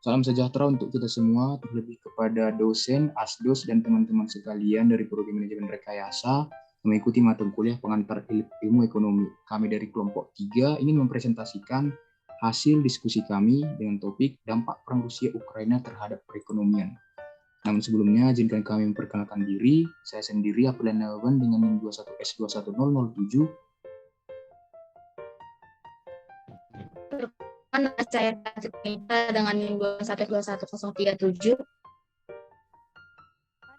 Salam sejahtera untuk kita semua, terlebih kepada dosen, asdos, dan teman-teman sekalian dari Prodi Manajemen Rekayasa mengikuti mata kuliah pengantar ilmu ekonomi. Kami dari kelompok 3 ingin mempresentasikan hasil diskusi kami dengan topik dampak perang Rusia-Ukraina terhadap perekonomian. Namun sebelumnya, izinkan kami memperkenalkan diri. Saya sendiri, Apelian Nawawan dengan NIM 21S21007. Saya dengan NIM 21S21037.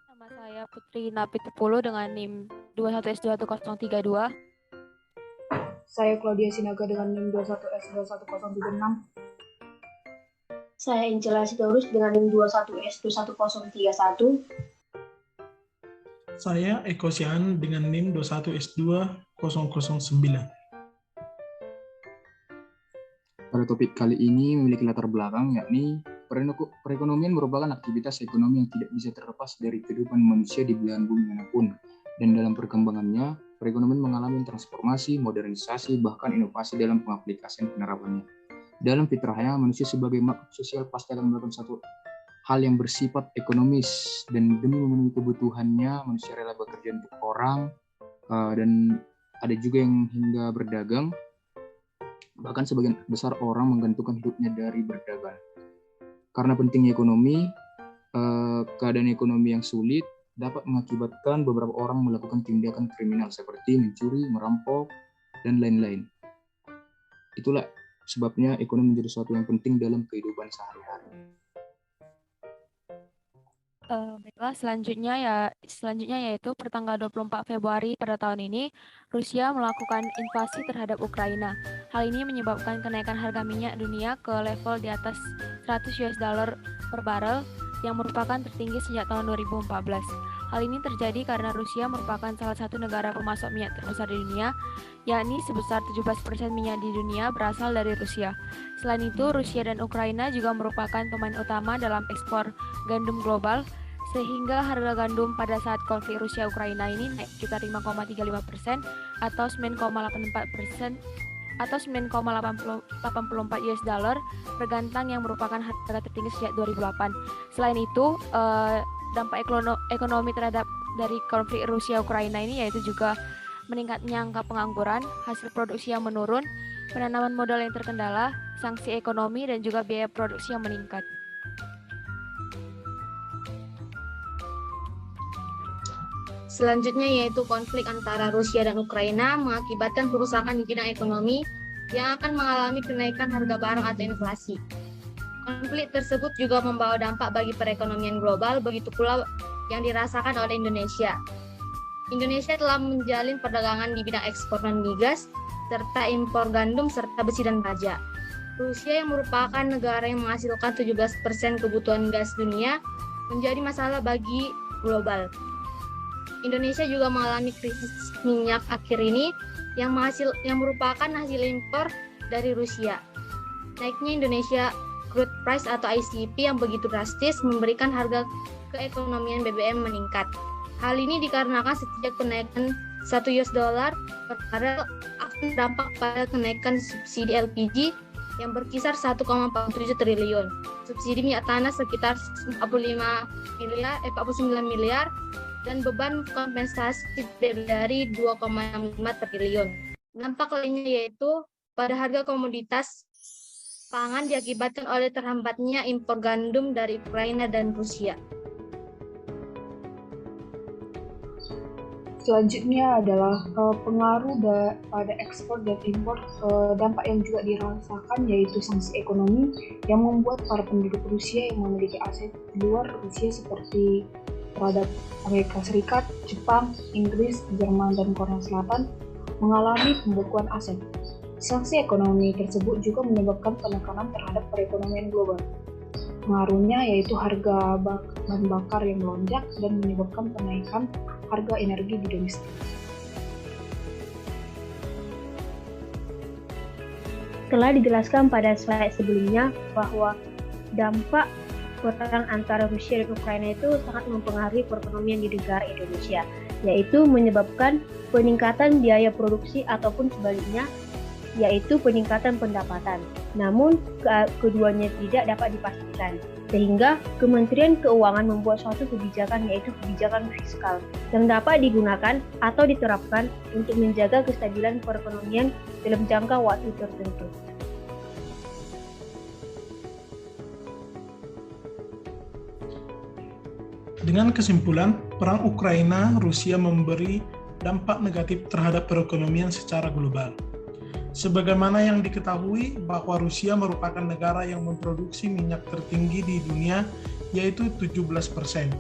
Nama saya Putri Napitupulu dengan NIM 21S21032. Saya Claudia Sinaga dengan NIM 21S21036. Saya Angela Sitorus dengan NIM 21S21031. Saya Eko Sian dengan NIM 21S2009. Pada topik kali ini memiliki latar belakang, yakni perekonomian merupakan aktivitas ekonomi yang tidak bisa terlepas dari kehidupan manusia di belahan bumi manapun. Dan dalam perkembangannya, perekonomian mengalami transformasi, modernisasi, bahkan inovasi dalam pengaplikasian penerapannya. Dalam fitrahnya, manusia sebagai makhluk sosial pasti akan melakukan satu hal yang bersifat ekonomis, dan demi memenuhi kebutuhannya, manusia rela bekerja untuk orang, dan ada juga yang hingga berdagang. Bahkan sebagian besar orang menggantungkan hidupnya dari berdagang. Karena pentingnya ekonomi, keadaan ekonomi yang sulit dapat mengakibatkan beberapa orang melakukan tindakan kriminal seperti mencuri, merampok, dan lain-lain. Itulah sebabnya ekonomi menjadi sesuatu yang penting dalam kehidupan sehari-hari. Baiklah, selanjutnya yaitu pertanggal 24 Februari pada tahun ini, Rusia melakukan invasi terhadap Ukraina. Hal ini menyebabkan kenaikan harga minyak dunia ke level di atas $100 per barel, yang merupakan tertinggi sejak tahun 2014. Hal ini terjadi karena Rusia merupakan salah satu negara pemasok minyak terbesar di dunia, yakni sebesar 17% minyak di dunia berasal dari Rusia. Selain itu, Rusia dan Ukraina juga merupakan pemain utama dalam ekspor gandum global, sehingga harga gandum pada saat konflik Rusia-Ukraina ini naik sekitar 5,35% atau 9,84% atau $9,84 per gantang, yang merupakan harga tertinggi sejak 2008. Selain itu, dampak ekonomi terhadap dari konflik Rusia-Ukraina ini yaitu juga meningkatnya angka pengangguran, hasil produksi yang menurun, penanaman modal yang terkendala, sanksi ekonomi, dan juga biaya produksi yang meningkat. Selanjutnya yaitu konflik antara Rusia dan Ukraina mengakibatkan kerusakan di bidang ekonomi yang akan mengalami kenaikan harga barang atau inflasi. Konflik tersebut juga membawa dampak bagi perekonomian global, begitu pula yang dirasakan oleh Indonesia. Indonesia telah menjalin perdagangan di bidang ekspor non migas, serta impor gandum, serta besi dan baja. Rusia yang merupakan negara yang menghasilkan 17% kebutuhan gas dunia menjadi masalah bagi global. Indonesia juga mengalami krisis minyak akhir ini yang merupakan hasil impor dari Rusia. Naiknya Indonesia crude price atau ICP yang begitu drastis memberikan harga keekonomian BBM meningkat. Hal ini dikarenakan setiap kenaikan $1 per barel akan berdampak pada kenaikan subsidi LPG yang berkisar 1,47 triliun, subsidi minyak tanah sekitar 49 miliar, dan beban kompensasi dari 2,65 triliun. Dampak lainnya yaitu pada harga komoditas pangan diakibatkan oleh terhambatnya impor gandum dari Ukraina dan Rusia. Selanjutnya adalah pengaruh pada ekspor dan impor. Dampak yang juga dirasakan yaitu sanksi ekonomi yang membuat para penduduk Rusia yang memiliki aset di luar Rusia seperti terhadap Amerika Serikat, Jepang, Inggris, Jerman, dan Korea Selatan mengalami pembekuan aset. Sanksi ekonomi tersebut juga menyebabkan penekanan terhadap perekonomian global. Pengaruhnya yaitu harga bahan bakar yang melonjak dan menyebabkan kenaikan harga energi di domestik. Telah dijelaskan pada slide sebelumnya bahwa dampak perang antara Rusia dan Ukraina itu sangat mempengaruhi perekonomian di negara Indonesia, yaitu menyebabkan peningkatan biaya produksi ataupun sebaliknya yaitu peningkatan pendapatan. Namun, keduanya tidak dapat dipastikan. Sehingga Kementerian Keuangan membuat suatu kebijakan, yaitu kebijakan fiskal, yang dapat digunakan atau diterapkan untuk menjaga kestabilan perekonomian dalam jangka waktu tertentu. Dengan kesimpulan, perang Ukraina-Rusia memberi dampak negatif terhadap perekonomian secara global. Sebagaimana yang diketahui bahwa Rusia merupakan negara yang memproduksi minyak tertinggi di dunia, yaitu 17%.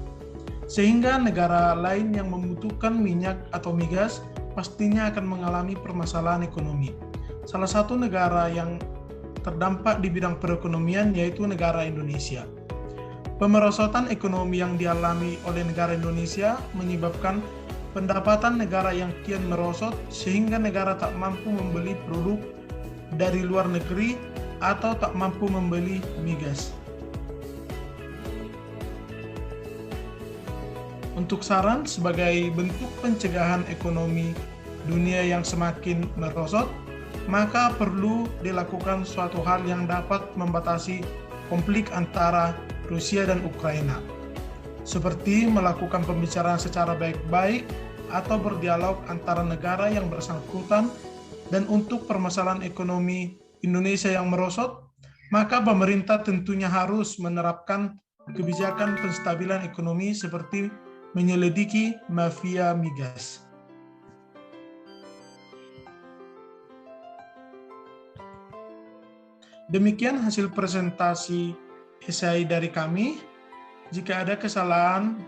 Sehingga negara lain yang membutuhkan minyak atau migas pastinya akan mengalami permasalahan ekonomi. Salah satu negara yang terdampak di bidang perekonomian yaitu negara Indonesia. Pemerosotan ekonomi yang dialami oleh negara Indonesia menyebabkan pendapatan negara yang kian merosot sehingga negara tak mampu membeli produk dari luar negeri atau tak mampu membeli migas. Untuk saran sebagai bentuk pencegahan ekonomi dunia yang semakin merosot, maka perlu dilakukan suatu hal yang dapat membatasi konflik antara Rusia dan Ukraina, seperti melakukan pembicaraan secara baik-baik atau berdialog antara negara yang bersangkutan. Dan untuk permasalahan ekonomi Indonesia yang merosot, maka pemerintah tentunya harus menerapkan kebijakan penstabilan ekonomi seperti menyelidiki mafia migas. Demikian hasil presentasi esai dari kami. Jika ada kesalahan,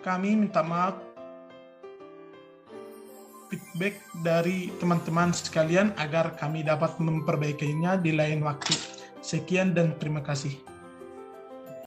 kami minta maaf. Feedback dari teman-teman sekalian agar kami dapat memperbaikinya di lain waktu. Sekian dan terima kasih.